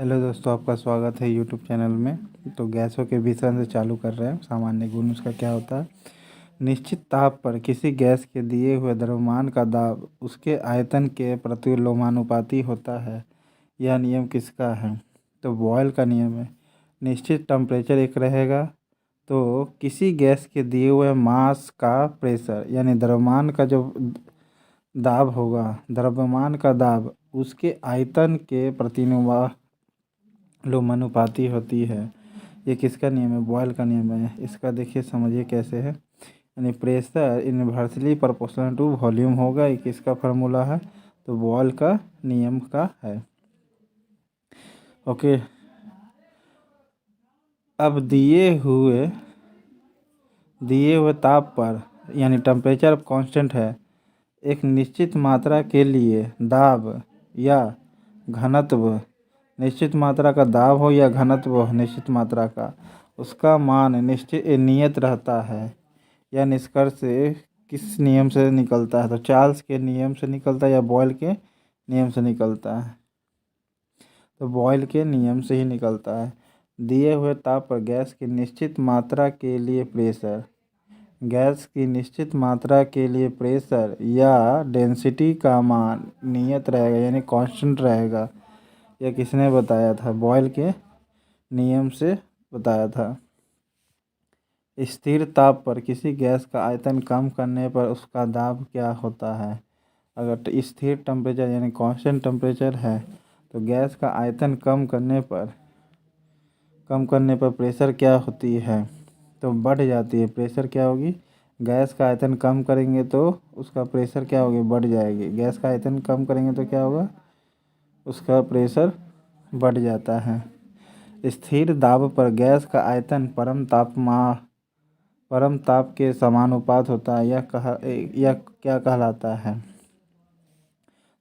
Hello दोस्तों, आपका स्वागत है यूट्यूब चैनल में। तो गैसों के विषय से चालू कर रहे हैं। सामान्य गुण उसका क्या होता है। निश्चित ताप पर किसी गैस के दिए हुए द्रव्यमान का दाब उसके आयतन के प्रतिलोमानुपाती होता है। यह नियम किसका है? तो बॉयल का नियम है। निश्चित टेम्परेचर एक रहेगा तो किसी गैस के दिए हुए मास का प्रेशर यानी द्रव्यमान का जो दाब होगा, द्रव्यमान का दाब उसके आयतन के लोमानुपाती होती है। ये किसका नियम है? बॉयल का नियम है। इसका देखिए, समझिए कैसे है। यानी pressure inversely proportional to volume होगा। ये किसका फार्मूला है? तो बॉयल का नियम का है। ओके, अब दिए हुए ताप पर यानी टेम्परेचर कांस्टेंट है, एक निश्चित मात्रा के लिए दाब या घनत्व, निश्चित मात्रा का दाब हो या घनत्व हो निश्चित मात्रा का, उसका मान नियत रहता है। यह निष्कर्ष किस नियम से निकलता है? तो चार्ल्स के नियम से निकलता है या बॉयल के नियम से निकलता है? तो बॉयल के नियम से ही निकलता है। दिए हुए ताप पर गैस की निश्चित मात्रा के लिए प्रेशर, गैस की निश्चित मात्रा के लिए प्रेशर या डेंसिटी का मान नियत रहेगा यानी कांस्टेंट रहेगा। यह किसने बताया था? बॉयल के नियम से बताया था। स्थिर ताप पर किसी गैस का आयतन कम करने पर उसका दाब क्या होता है? अगर स्थिर टेम्परेचर यानी कांस्टेंट टेम्परेचर है तो गैस का आयतन कम करने पर प्रेशर क्या होती है? तो बढ़ जाती है। प्रेशर क्या होगी? गैस का आयतन कम करेंगे तो उसका प्रेशर क्या होगी? बढ़ जाएगी। गैस का आयतन कम करेंगे तो क्या होगा? उसका प्रेशर बढ़ जाता है। स्थिर दाब पर गैस का आयतन परम ताप के समानुपात होता है। यह क्या कहलाता है?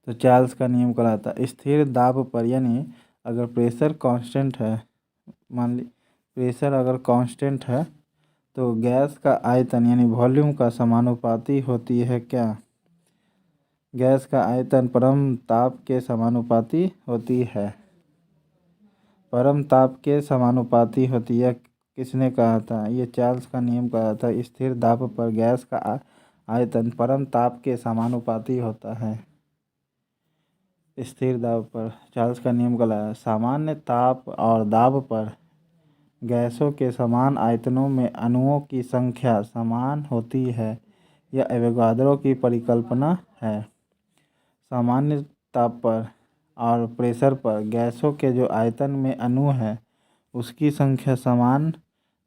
तो चार्ल्स का नियम कहलाता है। स्थिर दाब पर यानी अगर प्रेशर कांस्टेंट है, मान ली प्रेशर अगर कांस्टेंट है तो गैस का आयतन यानी वॉल्यूम का समानुपाती होती है क्या? गैस का आयतन परम ताप के समानुपाती होती है। परम ताप के समानुपाती होती है। किसने कहा था? ये चार्ल्स का नियम कहा था। स्थिर दाब पर गैस का आयतन परम ताप के समानुपाती होता है। स्थिर दाब पर चार्ल्स का नियम कहलाया। सामान्य ताप और दाब पर गैसों के समान आयतनों में अणुओं की संख्या समान होती है। यह एवोगाद्रो की परिकल्पना है। सामान्य ताप पर और प्रेशर पर गैसों के जो आयतन में अणु है उसकी संख्या समान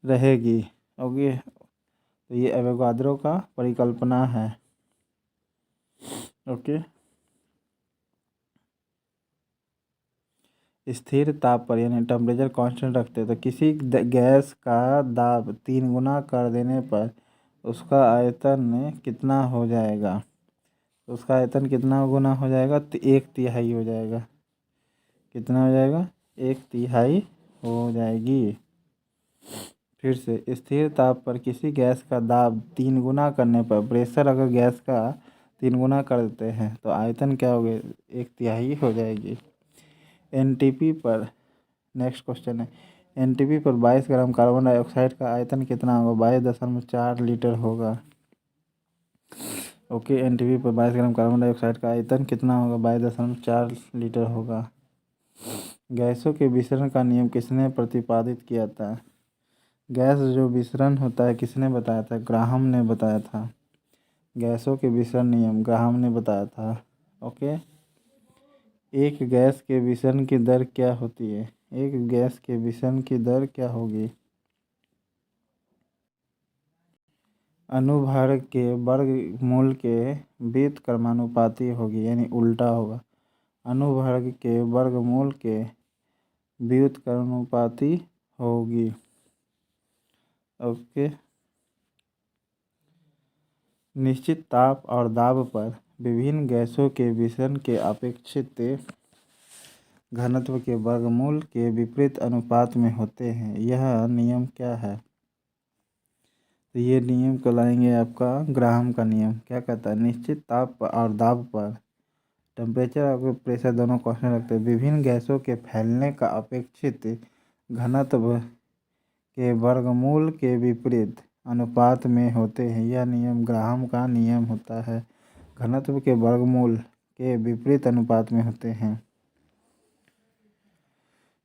रहेगी। ओके, तो ये एवोगाद्रो का परिकल्पना है। ओके, स्थिर ताप पर यानी टेम्परेचर कांस्टेंट रखते हैं तो किसी गैस का दाब 3 गुना कर देने पर उसका आयतन कितना हो जाएगा? उसका आयतन कितना गुना हो जाएगा? तो 1/3 हो जाएगा। कितना हो जाएगा? 1/3 हो जाएगी। फिर से, स्थिर ताप पर किसी गैस का दाब 3 गुना करने पर प्रेशर अगर गैस का 3 गुना कर देते हैं तो आयतन क्या हो गया? 1/3 हो जाएगी। एनटीपी पर नेक्स्ट क्वेश्चन है। एनटीपी पर 22 ग्राम कार्बन डाइऑक्साइड का आयतन कितना होगा? 22.4 लीटर होगा। ओके, एनटीपी पर 22 ग्राम कार्बन डाइऑक्साइड का आयतन कितना होगा? 22.4 लीटर होगा। गैसों के विसरण का नियम किसने प्रतिपादित किया था? गैस जो विसरण होता है किसने बताया था? ग्राहम ने बताया था। गैसों के विसरण नियम ग्राहम ने बताया था। ओके, एक गैस के विसरण की दर क्या होती है? एक गैस के विसरण की दर क्या होगी? अनुभाग के वर्गमूल के व्युत्क्रमानुपाती होगी यानी उल्टा होगा। अनुभाग के वर्गमूल के व्युत्क्रमानुपाती होगी। ओके, निश्चित ताप और दाब पर विभिन्न गैसों के विसरण के अपेक्षित घनत्व के वर्गमूल के विपरीत अनुपात में होते हैं। यह नियम क्या है? तो ये नियम कहलाएंगे आपका ग्राहम का नियम। क्या कहता है? निश्चित ताप और दाब पर टेम्परेचर और प्रेशर दोनों कांस्टेंट रखते हैं। विभिन्न गैसों के फैलने का अपेक्षित घनत्व के वर्गमूल के विपरीत अनुपात में होते हैं। यह नियम ग्राहम का नियम होता है। घनत्व के वर्गमूल के विपरीत अनुपात में होते हैं।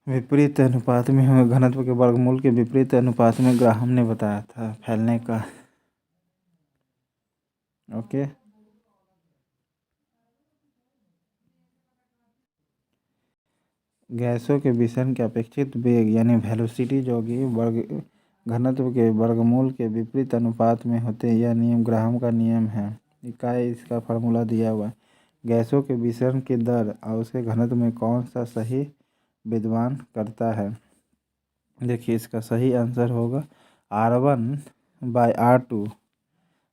विपरीत अनुपात में हमें घनत्व के वर्गमूल के विपरीत अनुपात में ग्राहम ने बताया था फैलने का। ओके, गैसों के विसरण के अपेक्षित वेग यानी वेलोसिटी जो कि वर्ग घनत्व के वर्गमूल के विपरीत अनुपात में होते हैं। यह नियम ग्राहम का नियम है। इकाई इसका फार्मूला दिया हुआ है। गैसों के विसरण की दर और उसके घनत्व में कौन सा सही विद्यमान करता है। देखिए, इसका सही आंसर होगा R1/R2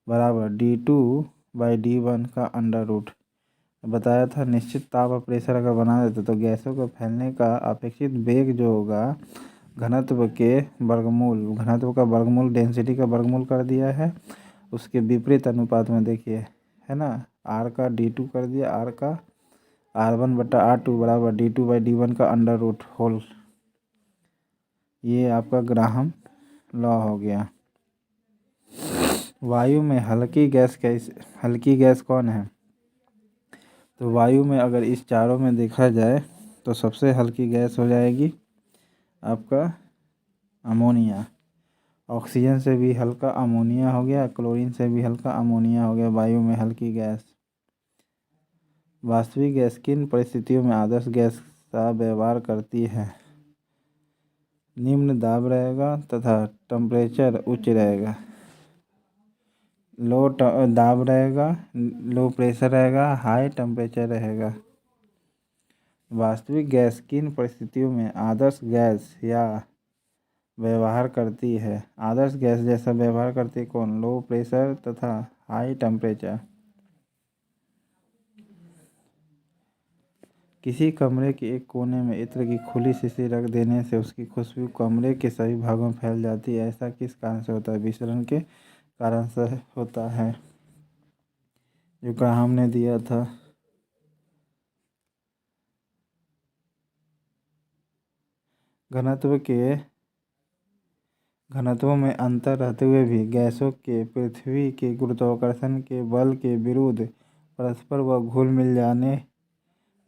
बराबर D2/D1 का अंडर रूट। बताया था निश्चित ताप और प्रेशर अगर बना देते तो गैसों को फैलने का अपेक्षित वेग जो होगा घनत्व का वर्गमूल डेंसिटी का वर्गमूल कर दिया है। उसके विपरीत अनुपात में देखिए, है ना, R का D2 कर दिया, R का R1/R2 बराबर D2/D1 का अंडर रूट होल। ये आपका ग्राहम लॉ हो गया। वायु में हल्की गैस कौन है। तो वायु में अगर इस चारों में देखा जाए तो सबसे हल्की गैस हो जाएगी आपका अमोनिया। ऑक्सीजन से भी हल्का अमोनिया हो गया, क्लोरीन से भी हल्का अमोनिया हो गया वायु में हल्की गैस। वास्तविक गैस किन परिस्थितियों में आदर्श गैस का व्यवहार करती है। निम्न दाब रहेगा तथा टेम्परेचर उच्च रहेगा। लो दाब रहेगा, लो प्रेशर रहेगा, हाई टेम्परेचर रहेगा। वास्तविक गैस किन परिस्थितियों में आदर्श गैस या व्यवहार करती है। आदर्श गैस जैसा व्यवहार करती है कौन। लो प्रेशर तथा हाई टेम्परेचर। किसी कमरे के एक कोने में इत्र की खुली शीशी रख देने से उसकी खुशबू कमरे के सभी भागों में फैल जाती है। ऐसा किस कारण से होता है। विसरण के कारण से होता है, जो ग्राहम ने दिया था। घनत्वों में अंतर रहते हुए भी गैसों के पृथ्वी के गुरुत्वाकर्षण के बल के विरुद्ध परस्पर व घुल मिल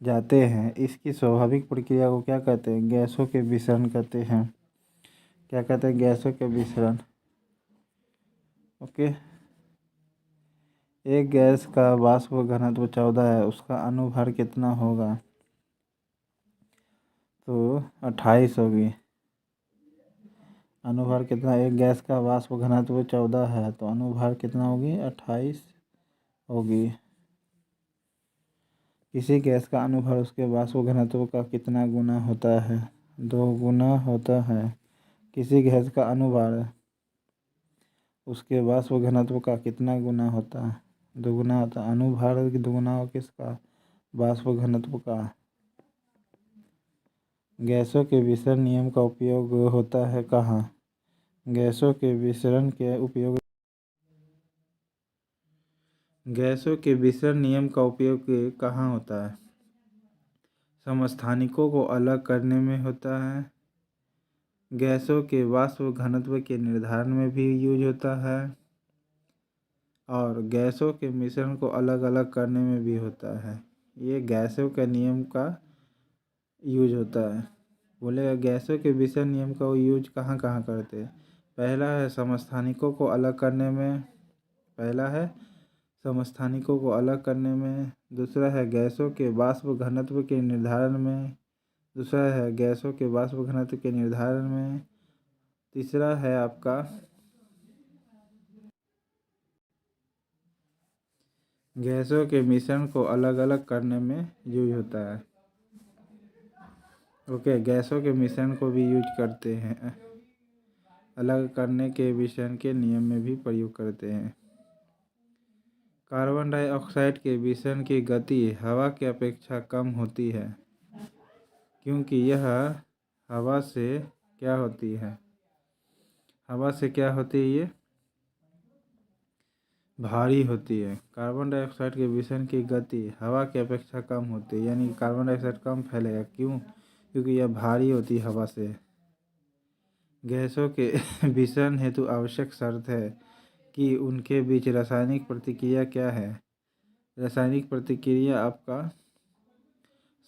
जाते हैं। इसकी स्वाभाविक प्रक्रिया को क्या कहते हैं। गैसों के विसरण कहते हैं। क्या कहते हैं। गैसों के विसरण। ओके, एक गैस का वाष्प घनत्व 14 है, उसका अनुभार कितना होगा। तो 28 होगी। अनुभार कितना। एक गैस का वाष्प घनत्व 14 है तो अनुभार कितना होगी 28 होगी। किसी गैस का अनुभार उसके वाष्प घनत्व का कितना गुना होता है। 2 गुना होता है। किसी गैस का अनुभार उसके वाष्प घनत्व का कितना गुना होता है। 2 गुना होता है। अनुभार दुगुना हो किसका, वाष्प घनत्व का। गैसों के विसरण नियम का उपयोग होता है कहाँ। गैसों के विसरण नियम का उपयोग कहाँ होता है। समस्थानिकों को अलग करने में होता है। गैसों के वाष्प घनत्व के निर्धारण में भी यूज होता है और गैसों के मिश्रण को अलग अलग करने में भी होता है। ये गैसों के नियम का यूज होता है। बोलेगा गैसों के विसरण नियम का यूज कहाँ कहाँ करते हैं। पहला है समस्थानिकों को अलग करने में। दूसरा है गैसों के वाष्प घनत्व के निर्धारण में। तीसरा है आपका गैसों के मिश्रण को अलग अलग करने में यूज होता है। ओके, गैसों के मिश्रण को भी यूज करते हैं, अलग करने के विसरण के नियम में भी प्रयोग करते हैं। कार्बन डाइऑक्साइड के विसरण की गति हवा की अपेक्षा कम होती है क्योंकि यह हवा से क्या होती है। ये भारी होती है। कार्बन डाइऑक्साइड के विषण की गति हवा की अपेक्षा कम होती है, यानी कार्बन डाइऑक्साइड कम फैलेगा। क्यों? क्योंकि यह भारी होती है हवा से। गैसों के विषण हेतु आवश्यक शर्त है कि उनके बीच रासायनिक प्रतिक्रिया क्या है? रासायनिक प्रतिक्रिया आपका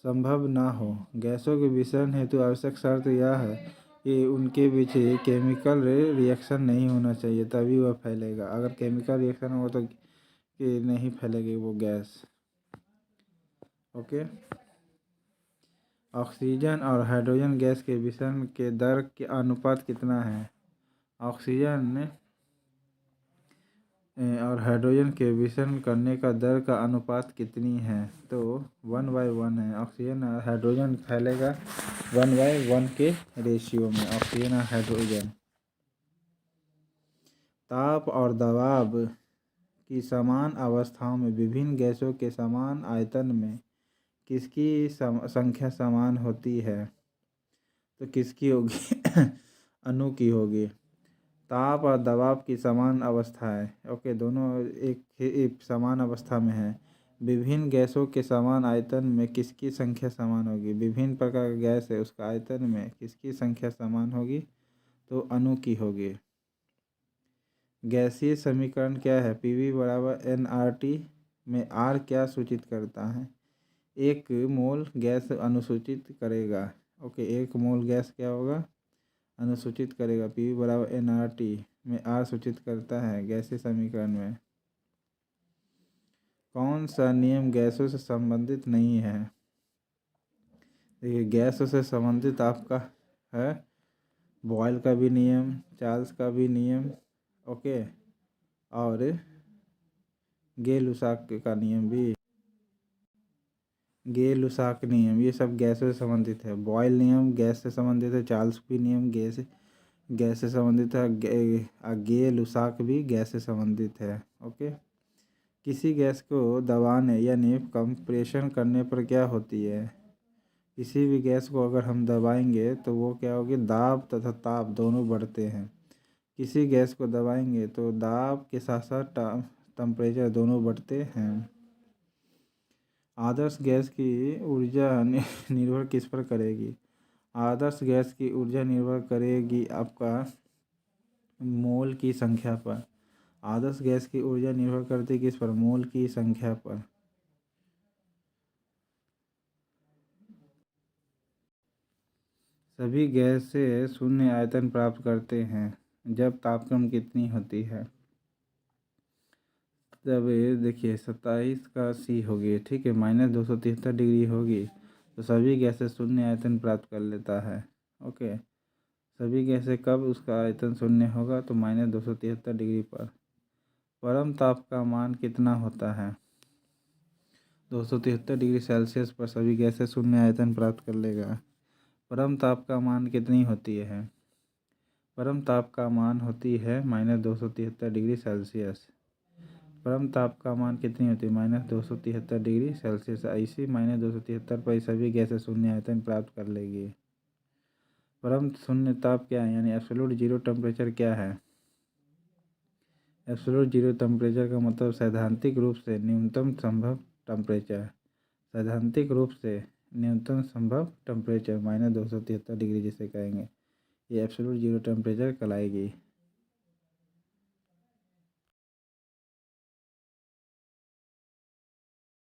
संभव ना हो। गैसों के विषण हेतु आवश्यक शर्त यह है कि उनके बीच केमिकल रिएक्शन नहीं होना चाहिए, तभी वह फैलेगा। अगर केमिकल रिएक्शन हो तो कि नहीं फैलेगी वो गैस। ओके। ऑक्सीजन और हाइड्रोजन गैस के विषण के दर के अनुपात कितना है? ऑक्सीजन और हाइड्रोजन के विषण करने का दर का अनुपात कितनी है? तो 1/1 है। ऑक्सीजन और हाइड्रोजन फैलेगा 1/1 के रेशियो में, ऑक्सीजन और हाइड्रोजन। ताप और दबाव की समान अवस्थाओं में विभिन्न गैसों के समान आयतन में किसकी संख्या समान होती है? तो किसकी होगी? अणु की होगी। ताप और दबाव की समान अवस्था है। ओके, दोनों एक समान अवस्था में है। विभिन्न गैसों के समान आयतन में किसकी संख्या समान होगी? विभिन्न प्रकार का गैस है, उसका आयतन में किसकी संख्या समान होगी? तो अणु की होगी। गैसीय समीकरण क्या है? PV बराबर nRT में R क्या सूचित करता है? एक मोल गैस अनुसूचित करेगा। ओके, एक मोल गैस क्या होगा? अनुसूचित करेगा। PV बराबर nRT में R सूचित करता है गैसीय समीकरण में। कौन सा नियम गैसों से संबंधित नहीं है? देखिए, गैसों से संबंधित आपका है बॉयल का भी नियम, चार्ल्स का भी नियम, ओके, और गे-लुसाक का नियम भी। गे-लुसाक नियम, ये सब गैसों से संबंधित है। बॉयल नियम गैस से संबंधित है, चार्ल्स भी नियम गैस से संबंधित है, गे-लुसाक भी गैस से संबंधित है। ओके। किसी गैस को दबाने यानी कंप्रेशन करने पर क्या होती है? किसी भी गैस को अगर हम दबाएंगे तो वो क्या होगी? दाब तथा ताप दोनों बढ़ते हैं। किसी गैस को दबाएंगे तो दाब के साथ साथ टेम्परेचर दोनों बढ़ते हैं। आदर्श गैस की ऊर्जा निर्भर किस पर करेगी? आदर्श गैस की ऊर्जा निर्भर करेगी आपका मोल की संख्या पर। आदर्श गैस की ऊर्जा निर्भर करती है किस पर? मोल की संख्या पर। सभी गैसें शून्य आयतन प्राप्त करते हैं जब तापक्रम कितनी होती है? जब देखिए 27 का C होगी, ठीक है, -273 डिग्री होगी तो सभी गैसें शून्य आयतन प्राप्त कर लेता है। ओके, सभी गैसें कब उसका आयतन शून्य होगा? तो -273 डिग्री पर। परम ताप का मान कितना होता है? 273 डिग्री सेल्सियस पर सभी गैसें शून्य आयतन प्राप्त कर लेगा। परम ताप का मान कितनी होती है? परम ताप का मान होती है -273 डिग्री सेल्सियस। परम ताप का मान कितनी होती है? -273 डिग्री सेल्सियस। इसी -273 पर सभी गैसें शून्य आयतन प्राप्त कर लेगी। परम शून्य ताप क्या है, यानी एब्सोल्यूट जीरो टेम्परेचर क्या है? एब्सोल्यूट जीरो टेम्परेचर का मतलब सैद्धांतिक रूप से न्यूनतम संभव टेम्परेचर। सैद्धांतिक रूप से न्यूनतम संभव टेम्परेचर -273 डिग्री जिसे कहेंगे, ये एब्सोल्यूट जीरो टेम्परेचर कहलाएगी।